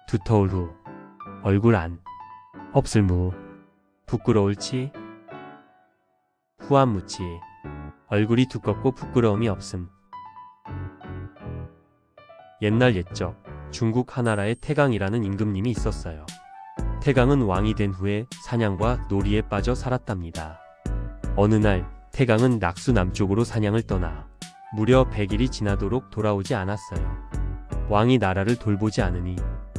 두터울 후 얼굴 안 없을 무 부끄러울치 후안 무치 얼굴이 두껍고 부끄러움이 없음. 옛날 옛적 중국 하나라에 태강이라는 임금님이 있었어요. 태강은 왕이 된 후에 사냥과 놀이에 빠져 살았답니다. 어느 날 태강은 낙수 남쪽으로 사냥을 떠나 무려 100일이 지나도록 돌아오지 않았어요. 왕이 나라를 돌보지 않으니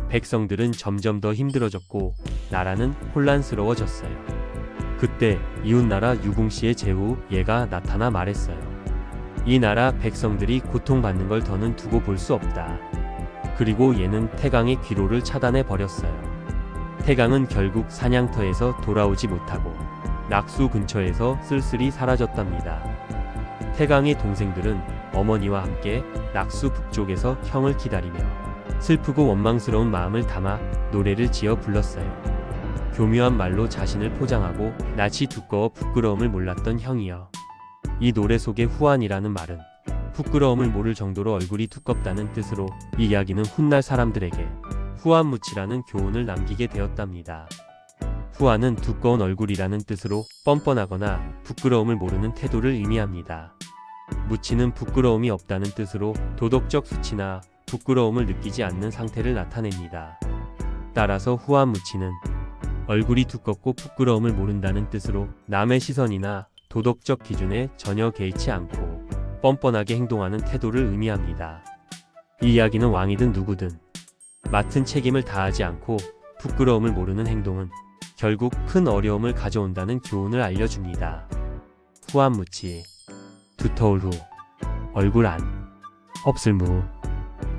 백성들은 점점 더 힘들어졌고 나라는 혼란스러워졌어요. 그때 이웃나라 유궁씨의 제후 예가 나타나 말했어요. 이 나라 백성들이 고통받는 걸 더는 두고 볼 수 없다. 그리고 얘는 태강의 귀로를 차단해 버렸어요. 태강은 결국 사냥터에서 돌아오지 못하고 낙수 근처에서 쓸쓸히 사라졌답니다. 태강의 동생들은 어머니와 함께 낙수 북쪽에서 형을 기다리며 슬프고 원망스러운 마음을 담아 노래를 지어 불렀어요. 교묘한 말로 자신을 포장하고 낯이 두꺼워 부끄러움을 몰랐던 형이여. 이 노래 속의 후안이라는 말은 부끄러움을 모를 정도로 얼굴이 두껍다는 뜻으로 이 이야기는 훗날 사람들에게 후안무치라는 교훈을 남기게 되었답니다. 후안은 두꺼운 얼굴이라는 뜻으로 뻔뻔하거나 부끄러움을 모르는 태도를 의미합니다. 무치는 부끄러움이 없다는 뜻으로 도덕적 수치나 부끄러움을 느끼지 않는 상태를 나타냅니다. 따라서 후안무치는 얼굴이 두껍고 부끄러움을 모른다는 뜻으로 남의 시선이나 도덕적 기준에 전혀 개의치 않고 뻔뻔하게 행동하는 태도를 의미합니다. 이 이야기는 왕이든 누구든 맡은 책임을 다하지 않고 부끄러움을 모르는 행동은 결국 큰 어려움을 가져온다는 교훈을 알려줍니다. 후안무치 두터울 후 얼굴 안 없을 무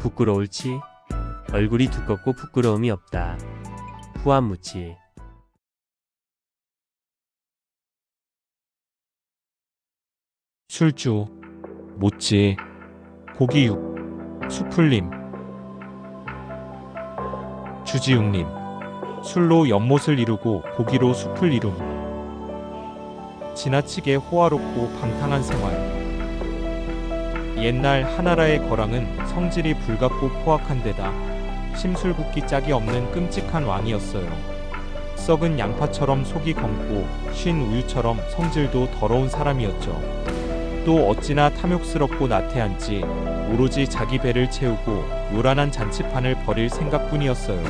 부끄러울치 얼굴이 두껍고 부끄러움이 없다. 후안무치 술주, 모찌, 고기육, 수풀림, 주지육림, 술로 연못을 이루고 고기로 숲을 이룸. 지나치게 호화롭고 방탕한 생활. 옛날 하나라의 거랑은 성질이 불같고 포악한 데다 심술궂기 짝이 없는 끔찍한 왕이었어요. 썩은 양파처럼 속이 검고 쉰 우유처럼 성질도 더러운 사람이었죠. 또 어찌나 탐욕스럽고 나태한지 오로지 자기 배를 채우고 요란한 잔치판을 벌일 생각뿐이었어요.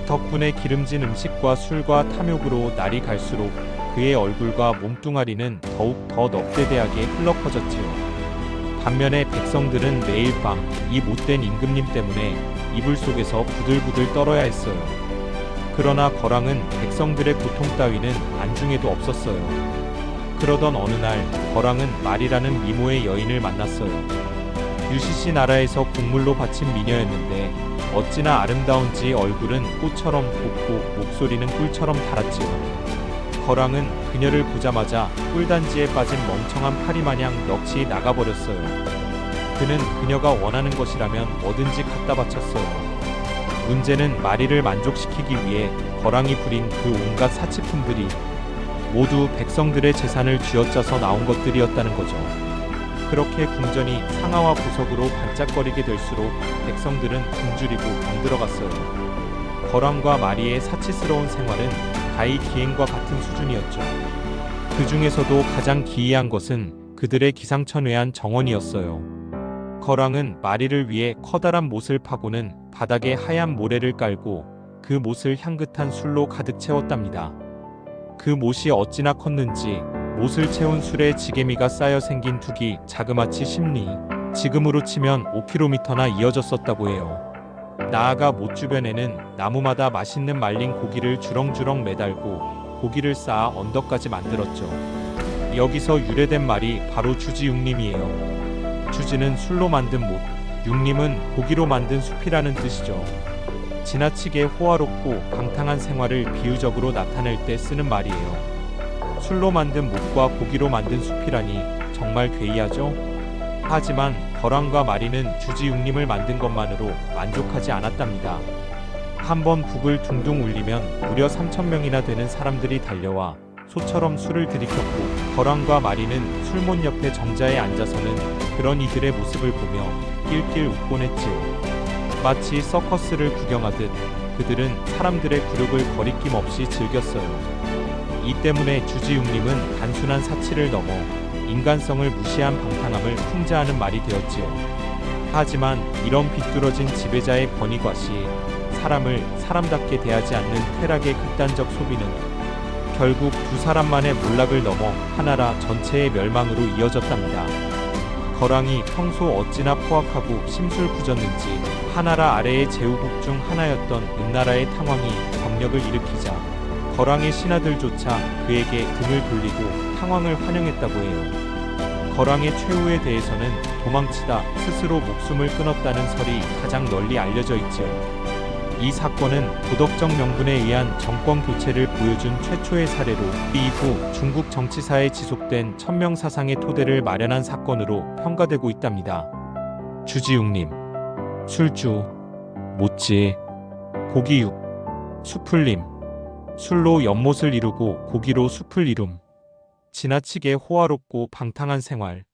덕분에 기름진 음식과 술과 탐욕으로 날이 갈수록 그의 얼굴과 몸뚱아리는 더욱 더 넙대대하게 흘러퍼졌지요. 반면에 백성들은 매일 밤 이 못된 임금님 때문에 이불 속에서 부들부들 떨어야 했어요. 그러나 거랑은 백성들의 고통 따위는 안중에도 없었어요. 그러던 어느 날 거랑은 말이라는 미모의 여인을 만났어요. 유시시 나라에서 곡물로 바친 미녀였는데 어찌나 아름다운지 얼굴은 꽃처럼 곱고 목소리는 꿀처럼 달았지요. 거랑은 그녀를 보자마자 꿀단지에 빠진 멍청한 파리마냥 넋이 나가버렸어요. 그는 그녀가 원하는 것이라면 뭐든지 갖다 바쳤어요. 문제는 마리를 만족시키기 위해 거랑이 부린 그 온갖 사치품들이 모두 백성들의 재산을 쥐어짜서 나온 것들이었다는 거죠. 그렇게 궁전이 상아와 보석으로 반짝거리게 될수록 백성들은 굶주리고 병들어갔어요. 거랑과 마리의 사치스러운 생활은 가히 기행과 같은 수준이었죠. 그 중에서도 가장 기이한 것은 그들의 기상천외한 정원이었어요. 거랑은 마리를 위해 커다란 못을 파고는 바닥에 하얀 모래를 깔고 그 못을 향긋한 술로 가득 채웠답니다. 그 못이 어찌나 컸는지 못을 채운 술에 지게미가 쌓여 생긴 둑이 자그마치 10리, 지금으로 치면 5km나 이어졌었다고 해요. 나아가 못 주변에는 나무마다 맛있는 말린 고기를 주렁주렁 매달고 고기를 쌓아 언덕까지 만들었죠. 여기서 유래된 말이 바로 주지육림이에요. 주지는 술로 만든 못, 육림은 고기로 만든 숲이라는 뜻이죠. 지나치게 호화롭고 방탕한 생활을 비유적으로 나타낼 때 쓰는 말이에요. 술로 만든 못과 고기로 만든 숲이라니 정말 괴이하죠? 하지만 거랑과 마리는 주지육림을 만든 것만으로 만족하지 않았답니다. 한번 북을 둥둥 울리면 무려 3,000명이나 되는 사람들이 달려와 소처럼 술을 들이켰고 거랑과 마리는 술못 옆에 정자에 앉아서는 그런 이들의 모습을 보며 낄낄 웃곤 했지요. 마치 서커스를 구경하듯 그들은 사람들의 굴욕을 거리낌 없이 즐겼어요. 이 때문에 주지웅님은 단순한 사치를 넘어 인간성을 무시한 방탕함을 풍자하는 말이 되었지요. 하지만 이런 비뚤어진 지배자의 권위과 시 사람을 사람답게 대하지 않는 쾌락의 극단적 소비는 결국 두 사람만의 몰락을 넘어 하나라 전체의 멸망으로 이어졌답니다. 거랑이 평소 어찌나 포악하고 심술부졌는지 하나라 아래의 제후국 중 하나였던 은나라의 탕왕이 병력을 일으키자 거랑의 신하들조차 그에게 등을 돌리고 탕왕을 환영했다고 해요. 거랑의 최후에 대해서는 도망치다 스스로 목숨을 끊었다는 설이 가장 널리 알려져 있지요. 이 사건은 도덕적 명분에 의한 정권 교체를 보여준 최초의 사례로 이후 중국 정치사에 지속된 천명 사상의 토대를 마련한 사건으로 평가되고 있답니다. 주지웅님, 술주, 모찌, 고기육, 수풀림, 술로 연못을 이루고 고기로 숲을 이룸. 지나치게 호화롭고 방탕한 생활.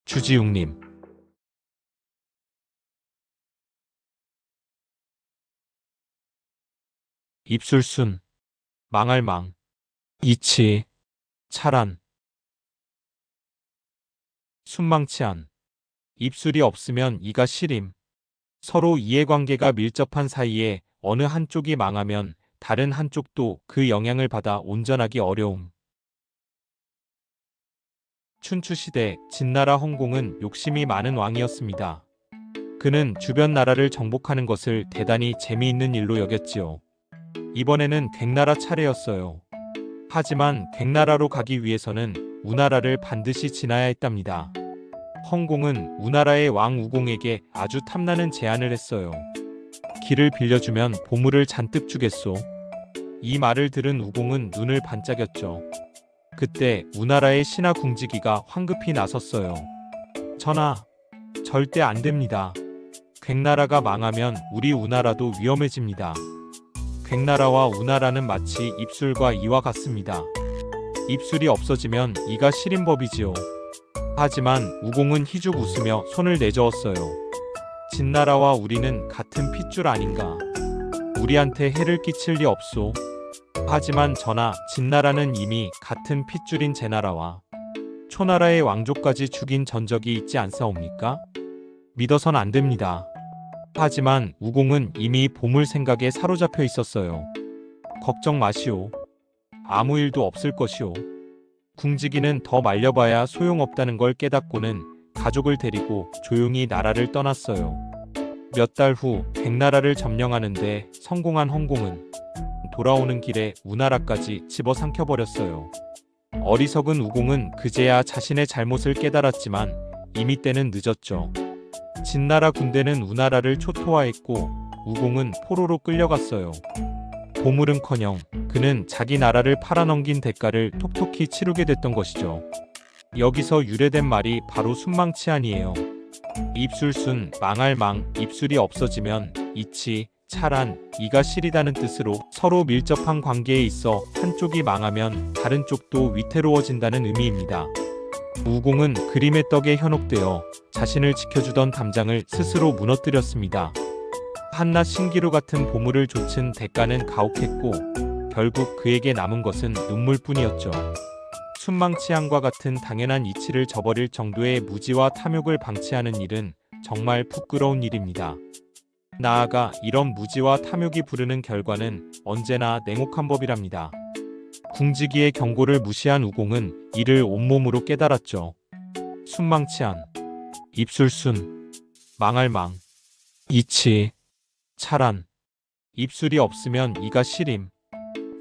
주지웅님. 입술순, 망할망, 이치, 차란, 순망치한. 입술이 없으면 이가 시림. 서로 이해관계가 밀접한 사이에 어느 한쪽이 망하면 다른 한쪽도 그 영향을 받아 온전하기 어려움. 춘추시대 진나라 홍공은 욕심이 많은 왕이었습니다. 그는 주변 나라를 정복하는 것을 대단히 재미있는 일로 여겼지요. 이번에는 괭나라 차례였어요. 하지만 괭나라로 가기 위해서는 우나라를 반드시 지나야 했답니다. 홍공은 우나라의 왕 우공에게 아주 탐나는 제안을 했어요. 길을 빌려주면 보물을 잔뜩 주겠소. 이 말을 들은 우공은 눈을 반짝였죠. 그때 우나라의 신하 궁지기가 황급히 나섰어요. 전하, 절대 안 됩니다. 괭나라가 망하면 우리 우나라도 위험해집니다. 괭나라와 우나라는 마치 입술과 이와 같습니다. 입술이 없어지면 이가 시린 법이지요. 하지만 우공은 희죽 웃으며 손을 내저었어요. 진나라와 우리는 같은 핏줄 아닌가. 우리한테 해를 끼칠 리 없소. 하지만 전하, 진나라는 이미 같은 핏줄인 제나라와 초나라의 왕족까지 죽인 전적이 있지 않사옵니까? 믿어선 안 됩니다. 하지만 우공은 이미 보물 생각에 사로잡혀 있었어요. 걱정 마시오. 아무 일도 없을 것이오. 궁지기는 더 말려봐야 소용없다는 걸 깨닫고는 가족을 데리고 조용히 나라를 떠났어요. 몇 달 후 괭나라를 점령하는데 성공한 홍공은 돌아오는 길에 우나라까지 집어삼켜버렸어요. 어리석은 우공은 그제야 자신의 잘못을 깨달았지만 이미 때는 늦었죠. 진나라 군대는 우나라를 초토화했고 우공은 포로로 끌려갔어요. 보물은커녕 그는 자기 나라를 팔아넘긴 대가를 톡톡히 치르게 됐던 것이죠. 여기서 유래된 말이 바로 순망치한이에요. 입술순, 망할망, 입술이 없어지면 이치, 차란, 이가 시리다는 뜻으로 서로 밀접한 관계에 있어 한쪽이 망하면 다른 쪽도 위태로워진다는 의미입니다. 우공은 그림의 떡에 현혹되어 자신을 지켜주던 담장을 스스로 무너뜨렸습니다. 한낱 신기루 같은 보물을 좇은 대가는 가혹했고 결국 그에게 남은 것은 눈물뿐이었죠. 순망치한과 같은 당연한 이치를 저버릴 정도의 무지와 탐욕을 방치하는 일은 정말 부끄러운 일입니다. 나아가 이런 무지와 탐욕이 부르는 결과는 언제나 냉혹한 법이랍니다. 궁지기의 경고를 무시한 우공은 이를 온몸으로 깨달았죠. 순망치한, 입술순, 망할망, 이치, 차란. 입술이 없으면 이가 시림.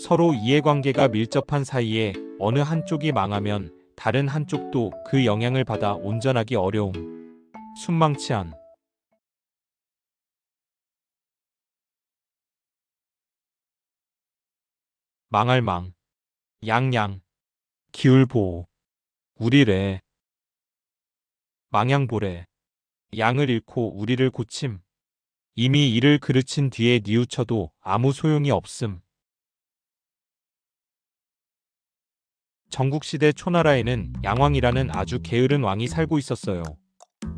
서로 이해관계가 밀접한 사이에 어느 한쪽이 망하면 다른 한쪽도 그 영향을 받아 온전하기 어려움. 순망치한. 망할망, 양양, 기울보호, 우리래, 망양보래, 양을 잃고 우리를 고침. 이미 이를 그르친 뒤에 뉘우쳐도 아무 소용이 없음. 전국시대 초나라에는 양왕이라는 아주 게으른 왕이 살고 있었어요.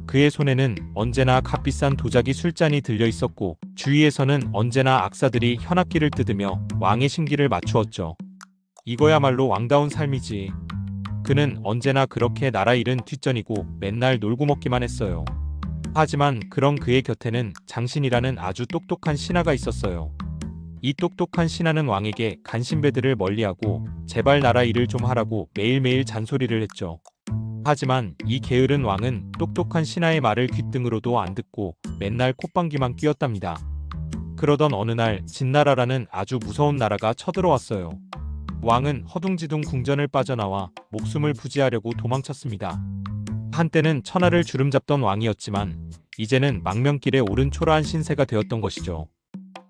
그의 손에는 언제나 값비싼 도자기 술잔이 들려 있었고 주위에서는 언제나 악사들이 현악기를 뜯으며 왕의 심기를 맞추었죠. 이거야말로 왕다운 삶이지. 그는 언제나 그렇게 나라 일은 뒷전이고 맨날 놀고 먹기만 했어요. 하지만 그런 그의 곁에는 장신이라는 아주 똑똑한 신하가 있었어요. 이 똑똑한 신하는 왕에게 간신배들을 멀리하고 제발 나라 일을 좀 하라고 매일매일 잔소리를 했죠. 하지만 이 게으른 왕은 똑똑한 신하의 말을 귓등으로도 안 듣고 맨날 콧방귀만 뀌었답니다. 그러던 어느 날 진나라라는 아주 무서운 나라가 쳐들어왔어요. 왕은 허둥지둥 궁전을 빠져나와 목숨을 부지하려고 도망쳤습니다. 한때는 천하를 주름잡던 왕이었지만 이제는 망명길에 오른 초라한 신세가 되었던 것이죠.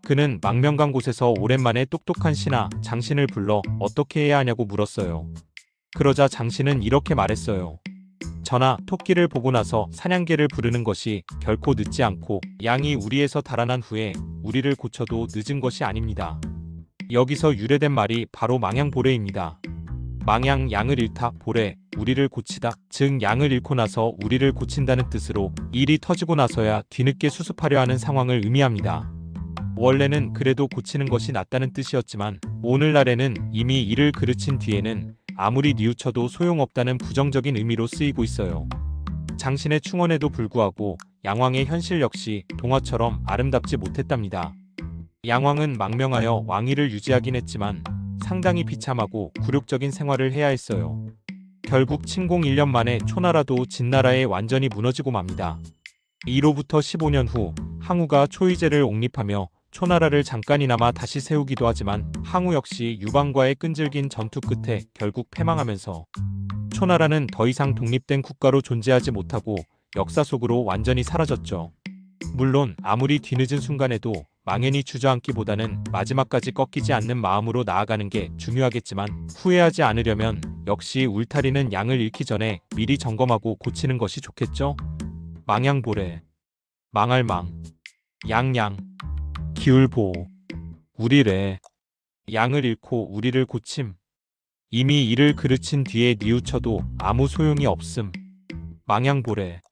그는 망명간 곳에서 오랜만에 똑똑한 신하 장신을 불러 어떻게 해야 하냐고 물었어요. 그러자 장신은 이렇게 말했어요. 전하, 토끼를 보고 나서 사냥개를 부르는 것이 결코 늦지 않고 양이 우리에서 달아난 후에 우리를 고쳐도 늦은 것이 아닙니다. 여기서 유래된 말이 바로 망양보레입니다. 망양, 양을 잃다, 보레, 우리를 고치다, 즉 양을 잃고 나서 우리를 고친다는 뜻으로 일이 터지고 나서야 뒤늦게 수습하려 하는 상황을 의미합니다. 원래는 그래도 고치는 것이 낫다는 뜻이었지만 오늘날에는 이미 일을 그르친 뒤에는 아무리 뉘우쳐도 소용없다는 부정적인 의미로 쓰이고 있어요. 장신의 충언에도 불구하고 양왕의 현실 역시 동화처럼 아름답지 못했답니다. 양왕은 망명하여 왕위를 유지하긴 했지만 상당히 비참하고 굴욕적인 생활을 해야 했어요. 결국 침공 1년 만에 초나라도 진나라에 완전히 무너지고 맙니다. 이로부터 15년 후 항우가 초의제를 옹립하며 초나라를 잠깐이나마 다시 세우기도 하지만 항우 역시 유방과의 끈질긴 전투 끝에 결국 패망하면서 초나라는 더 이상 독립된 국가로 존재하지 못하고 역사 속으로 완전히 사라졌죠. 물론 아무리 뒤늦은 순간에도 망연히 주저앉기보다는 마지막까지 꺾이지 않는 마음으로 나아가는 게 중요하겠지만 후회하지 않으려면 역시 울타리는 양을 잃기 전에 미리 점검하고 고치는 것이 좋겠죠? 망양보레, 망할망, 양양, 기울보, 우리래, 양을 잃고 우리를 고침, 이미 일을 그르친 뒤에 뉘우쳐도 아무 소용이 없음, 망양보레.